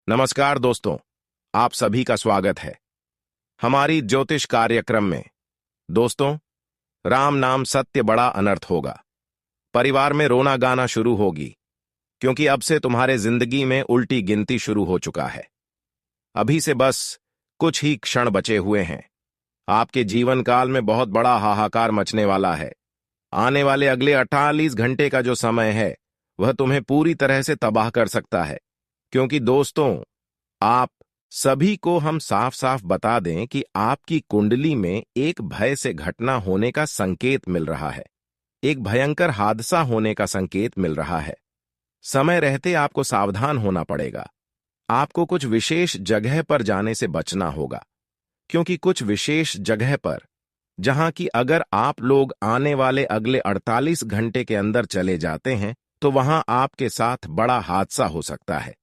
नमस्कार दोस्तों, आप सभी का स्वागत है हमारी ज्योतिष कार्यक्रम में। दोस्तों, राम नाम सत्य बड़ा अनर्थ होगा। परिवार में रोना गाना शुरू होगी, क्योंकि अब से तुम्हारे जिंदगी में उल्टी गिनती शुरू हो चुका है। अभी से बस कुछ ही क्षण बचे हुए हैं। आपके जीवन काल में बहुत बड़ा हाहाकार मचने वाला है। आने वाले अगले 48 घंटे का जो समय है, वह तुम्हें पूरी तरह से तबाह कर सकता है। क्योंकि दोस्तों, आप सभी को हम साफ साफ बता दें कि आपकी कुंडली में एक भय से घटना होने का संकेत मिल रहा है। एक भयंकर हादसा होने का संकेत मिल रहा है। समय रहते आपको सावधान होना पड़ेगा। आपको कुछ विशेष जगह पर जाने से बचना होगा, क्योंकि कुछ विशेष जगह पर, जहां कि अगर आप लोग आने वाले अगले 48 घंटे के अंदर चले जाते हैं, तो वहां आपके साथ बड़ा हादसा हो सकता है।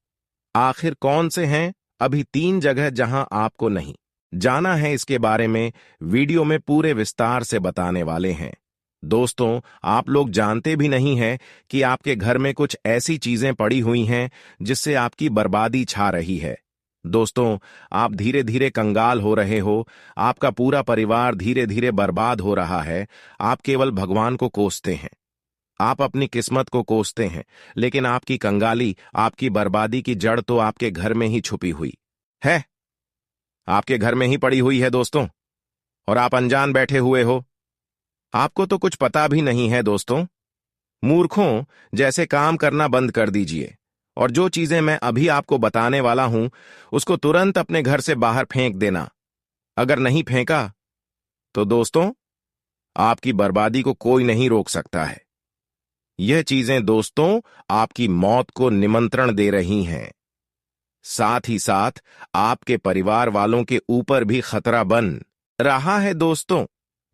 आखिर कौन से हैं अभी 3 जगह जहां आपको नहीं जाना है, इसके बारे में वीडियो में पूरे विस्तार से बताने वाले हैं। दोस्तों, आप लोग जानते भी नहीं हैं कि आपके घर में कुछ ऐसी चीजें पड़ी हुई हैं जिससे आपकी बर्बादी छा रही है। दोस्तों, आप धीरे धीरे कंगाल हो रहे हो। आपका पूरा परिवार धीरे धीरे बर्बाद हो रहा है। आप केवल भगवान को कोसते हैं, आप अपनी किस्मत को कोसते हैं, लेकिन आपकी कंगाली, आपकी बर्बादी की जड़ तो आपके घर में ही छुपी हुई है। आपके घर में ही पड़ी हुई है दोस्तों, और आप अनजान बैठे हुए हो। आपको तो कुछ पता भी नहीं है दोस्तों। मूर्खों जैसे काम करना बंद कर दीजिए, और जो चीजें मैं अभी आपको बताने वाला हूं, उसको तुरंत अपने घर से बाहर फेंक देना। अगर नहीं फेंका तो दोस्तों, आपकी बर्बादी को कोई नहीं रोक सकता है। यह चीजें दोस्तों आपकी मौत को निमंत्रण दे रही हैं। साथ ही साथ आपके परिवार वालों के ऊपर भी खतरा बन रहा है दोस्तों,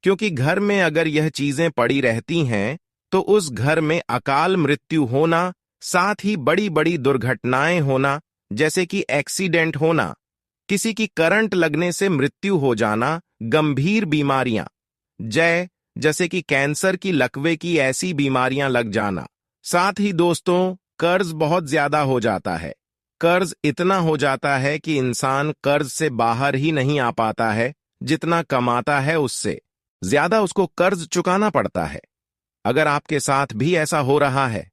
क्योंकि घर में अगर यह चीजें पड़ी रहती हैं, तो उस घर में अकाल मृत्यु होना, साथ ही बड़ी बड़ी दुर्घटनाएं होना, जैसे कि एक्सीडेंट होना, किसी की करंट लगने से मृत्यु हो जाना, गंभीर बीमारियां जैसे कि कैंसर की, लकवे की ऐसी बीमारियां लग जाना। साथ ही दोस्तों, कर्ज बहुत ज्यादा हो जाता है। कर्ज इतना हो जाता है कि इंसान कर्ज से बाहर ही नहीं आ पाता है। जितना कमाता है उससे ज्यादा उसको कर्ज चुकाना पड़ता है। अगर आपके साथ भी ऐसा हो रहा है,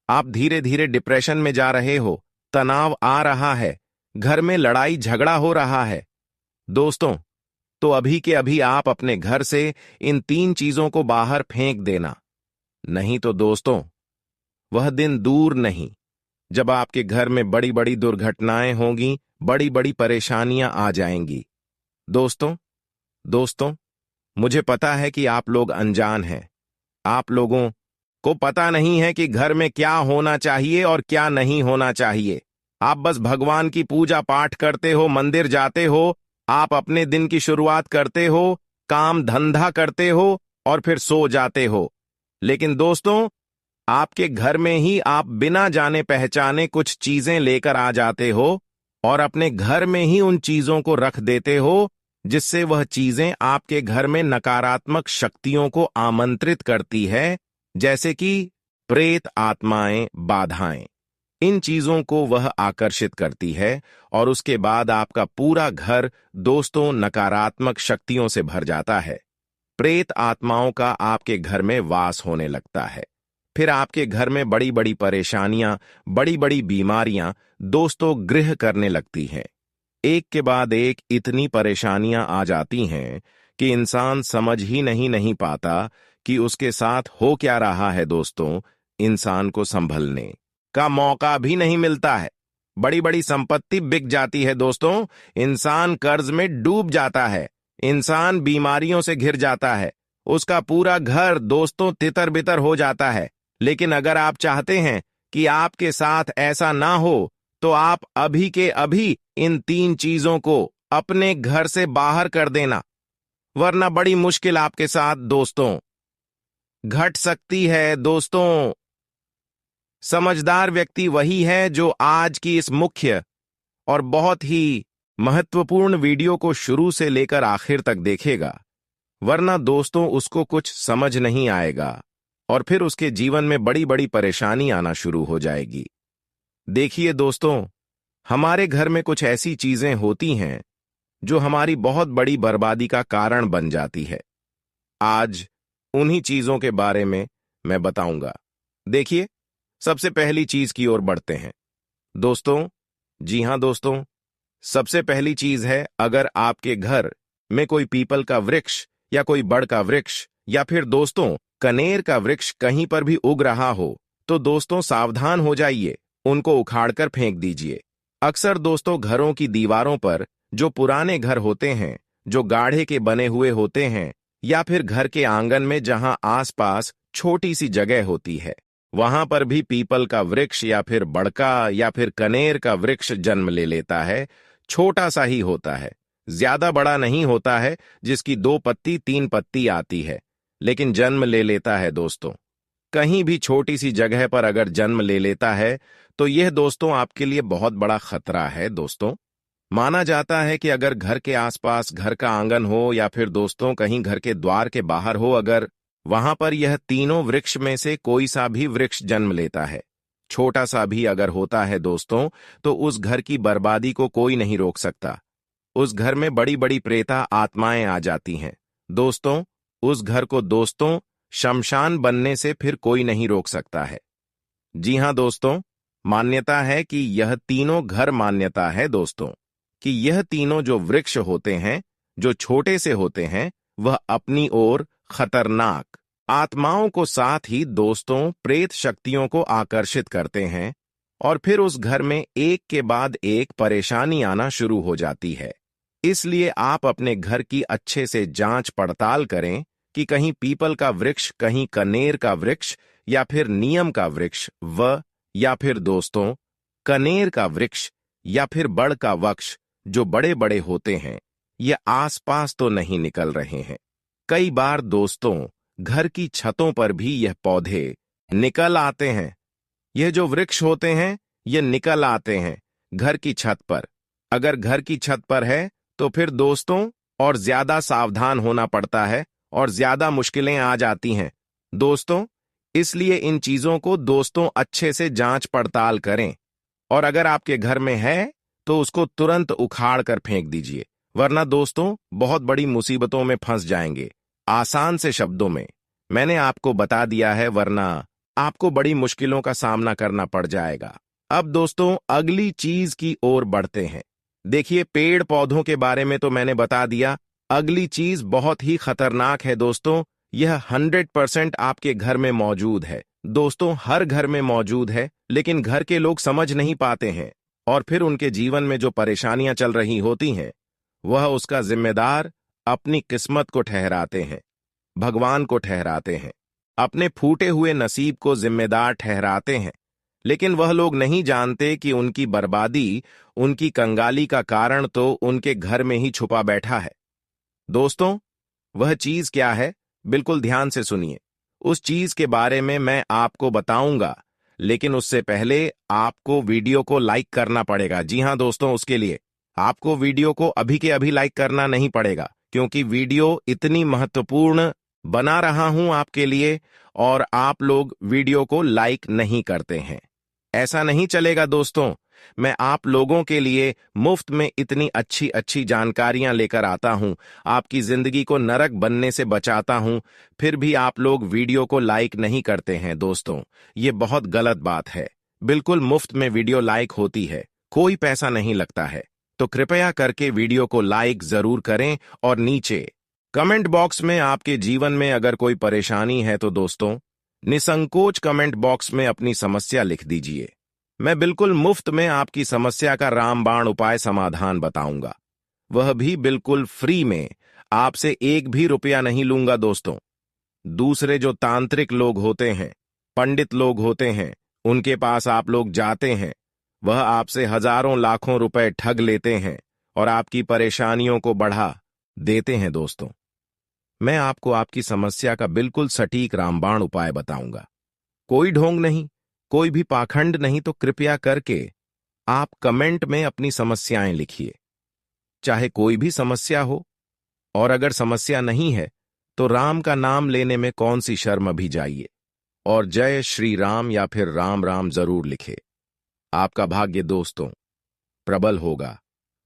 आप धीरे धीरे डिप्रेशन में जा रहे हो, तनाव आ रहा है, घर में लड़ाई झगड़ा हो रहा है, दोस्तों, तो अभी के अभी आप अपने घर से इन 3 चीजों को बाहर फेंक देना। नहीं तो दोस्तों, वह दिन दूर नहीं जब आपके घर में बड़ी बड़ी दुर्घटनाएं होंगी, बड़ी बड़ी परेशानियां आ जाएंगी। दोस्तों, मुझे पता है कि आप लोग अनजान हैं। आप लोगों को पता नहीं है कि घर में क्या होना चाहिए और क्या नहीं होना चाहिए। आप बस भगवान की पूजा पाठ करते हो, मंदिर जाते हो, आप अपने दिन की शुरुआत करते हो, काम धंधा करते हो और फिर सो जाते हो। लेकिन दोस्तों, आपके घर में ही आप बिना जाने पहचाने कुछ चीजें लेकर आ जाते हो, और अपने घर में ही उन चीजों को रख देते हो, जिससे वह चीजें आपके घर में नकारात्मक शक्तियों को आमंत्रित करती है, जैसे कि प्रेत आत्माएं, बाधाएं। इन चीजों को वह आकर्षित करती है, और उसके बाद आपका पूरा घर दोस्तों नकारात्मक शक्तियों से भर जाता है। प्रेत आत्माओं का आपके घर में वास होने लगता है। फिर आपके घर में बड़ी बड़ी परेशानियां, बड़ी बड़ी बीमारियां दोस्तों गृह करने लगती हैं। एक के बाद एक इतनी परेशानियां आ जाती हैं कि इंसान समझ ही नहीं पाता कि उसके साथ हो क्या रहा है। दोस्तों, इंसान को संभलने का मौका भी नहीं मिलता है। बड़ी बड़ी संपत्ति बिक जाती है दोस्तों, इंसान कर्ज में डूब जाता है, इंसान बीमारियों से घिर जाता है, उसका पूरा घर दोस्तों तितर बितर हो जाता है। लेकिन अगर आप चाहते हैं कि आपके साथ ऐसा ना हो, तो आप अभी के अभी इन 3 चीजों को अपने घर से बाहर कर देना, वरना बड़ी मुश्किल आपके साथ दोस्तों घट सकती है। दोस्तों, समझदार व्यक्ति वही है जो आज की इस मुख्य और बहुत ही महत्वपूर्ण वीडियो को शुरू से लेकर आखिर तक देखेगा, वरना दोस्तों उसको कुछ समझ नहीं आएगा, और फिर उसके जीवन में बड़ी बड़ी परेशानी आना शुरू हो जाएगी। देखिए दोस्तों, हमारे घर में कुछ ऐसी चीजें होती हैं जो हमारी बहुत बड़ी बर्बादी का कारण बन जाती है। आज उन्हीं चीजों के बारे में मैं बताऊंगा। देखिए, सबसे पहली चीज की ओर बढ़ते हैं दोस्तों। जी हां दोस्तों, सबसे पहली चीज है, अगर आपके घर में कोई पीपल का वृक्ष या कोई बड़ का वृक्ष या फिर दोस्तों कनेर का वृक्ष कहीं पर भी उग रहा हो, तो दोस्तों सावधान हो जाइए, उनको उखाड़कर फेंक दीजिए। अक्सर दोस्तों घरों की दीवारों पर, जो पुराने घर होते हैं, जो गाढ़े के बने हुए होते हैं, या फिर घर के आंगन में जहां आसपास छोटी सी जगह होती है, वहां पर भी पीपल का वृक्ष या फिर बड़का या फिर कनेर का वृक्ष जन्म ले लेता है। छोटा सा ही होता है, ज्यादा बड़ा नहीं होता है, जिसकी 2 पत्ती 3 पत्ती आती है, लेकिन जन्म ले लेता है दोस्तों। कहीं भी छोटी सी जगह पर अगर जन्म ले लेता है, तो यह दोस्तों आपके लिए बहुत बड़ा खतरा है दोस्तों। माना जाता है कि अगर घर के आसपास घर का आंगन हो या फिर दोस्तों कहीं घर के द्वार के बाहर हो, अगर वहां पर यह तीनों वृक्ष में से कोई सा भी वृक्ष जन्म लेता है, छोटा सा भी अगर होता है दोस्तों, तो उस घर की बर्बादी को कोई नहीं रोक सकता। उस घर में बड़ी बड़ी प्रेता आत्माएं आ जाती हैं दोस्तों। उस घर को दोस्तों शमशान बनने से फिर कोई नहीं रोक सकता है। जी हां दोस्तों, मान्यता है कि यह तीनों घर, मान्यता है दोस्तों कि यह तीनों जो वृक्ष होते हैं, जो छोटे से होते हैं, वह अपनी ओर खतरनाक आत्माओं को साथ ही दोस्तों प्रेत शक्तियों को आकर्षित करते हैं, और फिर उस घर में एक के बाद एक परेशानी आना शुरू हो जाती है। इसलिए आप अपने घर की अच्छे से जांच पड़ताल करें कि कहीं पीपल का वृक्ष, कहीं कनेर का वृक्ष या फिर नीम का वृक्ष या फिर दोस्तों कनेर का वृक्ष या फिर बड़ का वृक्ष जो बड़े बड़े होते हैं, ये आसपास तो नहीं निकल रहे हैं। कई बार दोस्तों घर की छतों पर भी यह पौधे निकल आते हैं। यह जो वृक्ष होते हैं, ये निकल आते हैं घर की छत पर। अगर घर की छत पर है तो फिर दोस्तों और ज्यादा सावधान होना पड़ता है और ज्यादा मुश्किलें आ जाती हैं दोस्तों। इसलिए इन चीजों को दोस्तों अच्छे से जांच पड़ताल करें, और अगर आपके घर में है तो उसको तुरंत उखाड़ कर फेंक दीजिए, वरना दोस्तों बहुत बड़ी मुसीबतों में फंस जाएंगे। आसान से शब्दों में मैंने आपको बता दिया है, वरना आपको बड़ी मुश्किलों का सामना करना पड़ जाएगा। अब दोस्तों अगली चीज की ओर बढ़ते हैं। देखिए, पेड़ पौधों के बारे में तो मैंने बता दिया। अगली चीज बहुत ही खतरनाक है दोस्तों। यह 100% आपके घर में मौजूद है दोस्तों, हर घर में मौजूद है, लेकिन घर के लोग समझ नहीं पाते हैं, और फिर उनके जीवन में जो परेशानियां चल रही होती हैं, वह उसका जिम्मेदार अपनी किस्मत को ठहराते हैं, भगवान को ठहराते हैं, अपने फूटे हुए नसीब को जिम्मेदार ठहराते हैं। लेकिन वह लोग नहीं जानते कि उनकी बर्बादी, उनकी कंगाली का कारण तो उनके घर में ही छुपा बैठा है दोस्तों। वह चीज क्या है, बिल्कुल ध्यान से सुनिए। उस चीज के बारे में मैं आपको बताऊंगा, लेकिन उससे पहले आपको वीडियो को लाइक करना पड़ेगा। जी हां दोस्तों, उसके लिए आपको वीडियो को अभी के अभी लाइक करना नहीं पड़ेगा, क्योंकि वीडियो इतनी महत्वपूर्ण बना रहा हूं आपके लिए, और आप लोग वीडियो को लाइक नहीं करते हैं। ऐसा नहीं चलेगा दोस्तों। मैं आप लोगों के लिए मुफ्त में इतनी अच्छी अच्छी जानकारियां लेकर आता हूं, आपकी जिंदगी को नरक बनने से बचाता हूं, फिर भी आप लोग वीडियो को लाइक नहीं करते हैं दोस्तों। ये बहुत गलत बात है। बिल्कुल मुफ्त में वीडियो लाइक होती है, कोई पैसा नहीं लगता है। तो कृपया करके वीडियो को लाइक जरूर करें, और नीचे कमेंट बॉक्स में आपके जीवन में अगर कोई परेशानी है तो दोस्तों निसंकोच कमेंट बॉक्स में अपनी समस्या लिख दीजिए। मैं बिल्कुल मुफ्त में आपकी समस्या का रामबाण उपाय समाधान बताऊंगा, वह भी बिल्कुल फ्री में। आपसे एक भी रुपया नहीं लूंगा दोस्तों। दूसरे जो तांत्रिक लोग होते हैं, पंडित लोग होते हैं, उनके पास आप लोग जाते हैं, वह आपसे हजारों लाखों रुपए ठग लेते हैं और आपकी परेशानियों को बढ़ा देते हैं दोस्तों। मैं आपको आपकी समस्या का बिल्कुल सटीक रामबाण उपाय बताऊंगा। कोई ढोंग नहीं, कोई भी पाखंड नहीं। तो कृपया करके आप कमेंट में अपनी समस्याएं लिखिए, चाहे कोई भी समस्या हो, और अगर समस्या नहीं है तो राम का नाम लेने में कौन सी शर्म भी जाइए, और जय श्री राम या फिर राम राम जरूर लिखे। आपका भाग्य दोस्तों प्रबल होगा।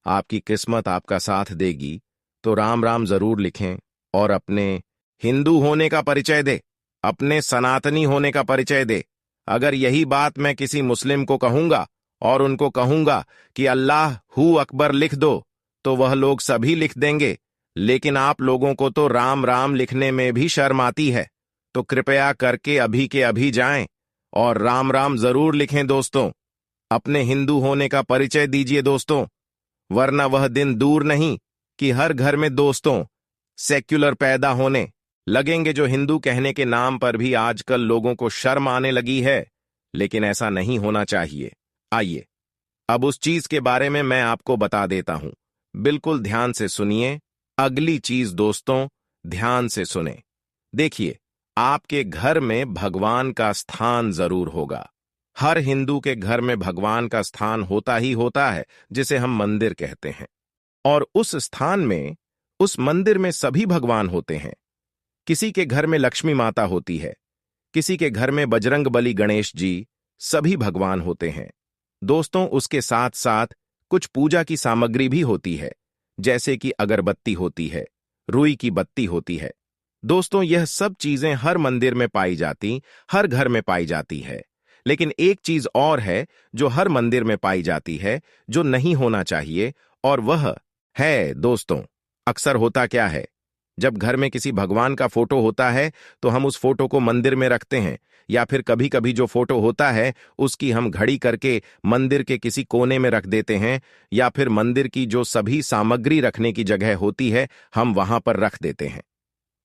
आपकी किस्मत आपका साथ देगी तो राम राम जरूर लिखें और अपने हिंदू होने का परिचय दे, अपने सनातनी होने का परिचय दे। अगर यही बात मैं किसी मुस्लिम को कहूंगा और उनको कहूंगा कि अल्लाह हू अकबर लिख दो, तो वह लोग सभी लिख देंगे, लेकिन आप लोगों को तो राम राम लिखने में भी शर्म आती है। तो कृपया करके अभी के अभी जाएं और राम राम जरूर लिखें दोस्तों। अपने हिंदू होने का परिचय दीजिए दोस्तों, वरना वह दिन दूर नहीं कि हर घर में दोस्तों सेक्युलर पैदा होने लगेंगे, जो हिंदू कहने के नाम पर भी आजकल लोगों को शर्म आने लगी है। लेकिन ऐसा नहीं होना चाहिए। आइए अब उस चीज के बारे में मैं आपको बता देता हूं, बिल्कुल ध्यान से सुनिए। अगली चीज दोस्तों, ध्यान से सुने। देखिए, आपके घर में भगवान का स्थान जरूर होगा। हर हिंदू के घर में भगवान का स्थान होता ही होता है, जिसे हम मंदिर कहते हैं। और उस स्थान में, उस मंदिर में सभी भगवान होते हैं। किसी के घर में लक्ष्मी माता होती है, किसी के घर में बजरंग बली गणेश जी, सभी भगवान होते हैं दोस्तों। उसके साथ साथ कुछ पूजा की सामग्री भी होती है, जैसे कि अगरबत्ती होती है, रुई की बत्ती होती है दोस्तों। यह सब चीजें हर मंदिर में पाई जाती, हर घर में पाई जाती है। लेकिन एक चीज और है जो हर मंदिर में पाई जाती है, जो नहीं होना चाहिए, और वह है दोस्तों, अक्सर होता क्या है, जब घर में किसी भगवान का फोटो होता है तो हम उस फोटो को मंदिर में रखते हैं, या फिर कभी कभी जो फोटो होता है उसकी हम घड़ी करके मंदिर के किसी कोने में रख देते हैं, या फिर मंदिर की जो सभी सामग्री रखने की जगह होती है हम वहां पर रख देते हैं।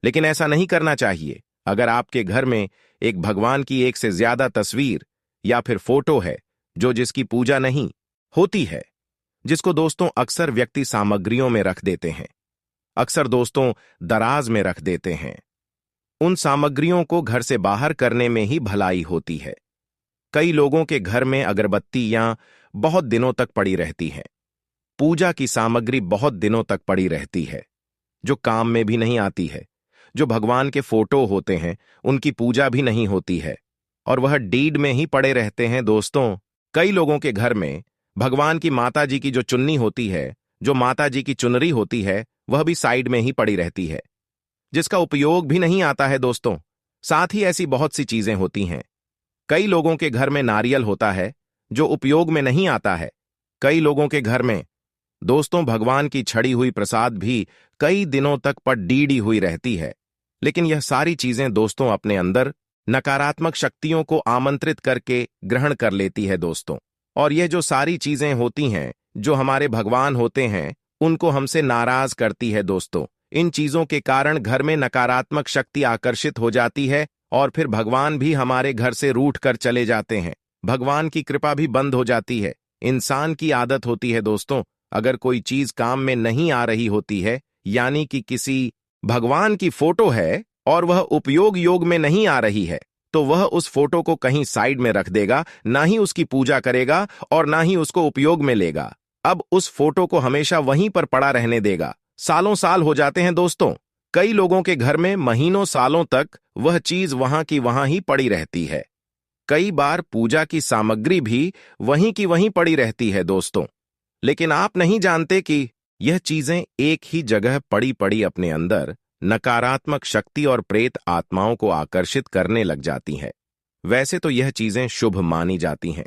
लेकिन ऐसा नहीं करना चाहिए। अगर आपके घर में एक भगवान की एक से ज्यादा तस्वीर या फिर फोटो है जो जिसकी पूजा नहीं होती है, जिसको दोस्तों अक्सर व्यक्ति सामग्रियों में रख देते हैं, अक्सर दोस्तों दराज में रख देते हैं, उन सामग्रियों को घर से बाहर करने में ही भलाई होती है। कई लोगों के घर में अगरबत्तियां बहुत दिनों तक पड़ी रहती हैं, पूजा की सामग्री बहुत दिनों तक पड़ी रहती है, जो काम में भी नहीं आती है। जो भगवान के फोटो होते हैं उनकी पूजा भी नहीं होती है, और वह डीड में ही पड़े रहते हैं दोस्तों। कई लोगों के घर में भगवान की माता जी की जो चुन्नी होती है, जो माता जी की चुनरी होती है, वह भी साइड में ही पड़ी रहती है, जिसका उपयोग भी नहीं आता है दोस्तों। साथ ही ऐसी बहुत सी चीजें होती हैं। कई लोगों के घर में नारियल होता है जो उपयोग में नहीं आता है। कई लोगों के घर में दोस्तों भगवान की छड़ी हुई प्रसाद भी कई दिनों तक पर डीडी हुई रहती है। लेकिन यह सारी चीजें दोस्तों अपने अंदर नकारात्मक शक्तियों को आमंत्रित करके ग्रहण कर लेती है दोस्तों। और यह जो सारी चीजें होती हैं, जो हमारे भगवान होते हैं, उनको हमसे नाराज करती है दोस्तों। इन चीजों के कारण घर में नकारात्मक शक्ति आकर्षित हो जाती है, और फिर भगवान भी हमारे घर से रूठ कर चले जाते हैं। भगवान की कृपा भी बंद हो जाती है। इंसान की आदत होती है दोस्तों, अगर कोई चीज काम में नहीं आ रही होती है, यानी कि किसी भगवान की फोटो है और वह उपयोग योग में नहीं आ रही है, तो वह उस फोटो को कहीं साइड में रख देगा, ना ही उसकी पूजा करेगा और ना ही उसको उपयोग में लेगा। अब उस फोटो को हमेशा वहीं पर पड़ा रहने देगा। सालों साल हो जाते हैं दोस्तों। कई लोगों के घर में महीनों सालों तक वह चीज वहां की वहां ही पड़ी रहती है। कई बार पूजा की सामग्री भी वहीं की वहीं पड़ी रहती है दोस्तों। लेकिन आप नहीं जानते कि यह चीजें एक ही जगह पड़ी पड़ी अपने अंदर नकारात्मक शक्ति और प्रेत आत्माओं को आकर्षित करने लग जाती हैं। वैसे तो यह चीजें शुभ मानी जाती हैं,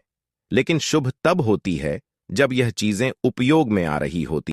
लेकिन शुभ तब होती है जब यह चीजें उपयोग में आ रही होती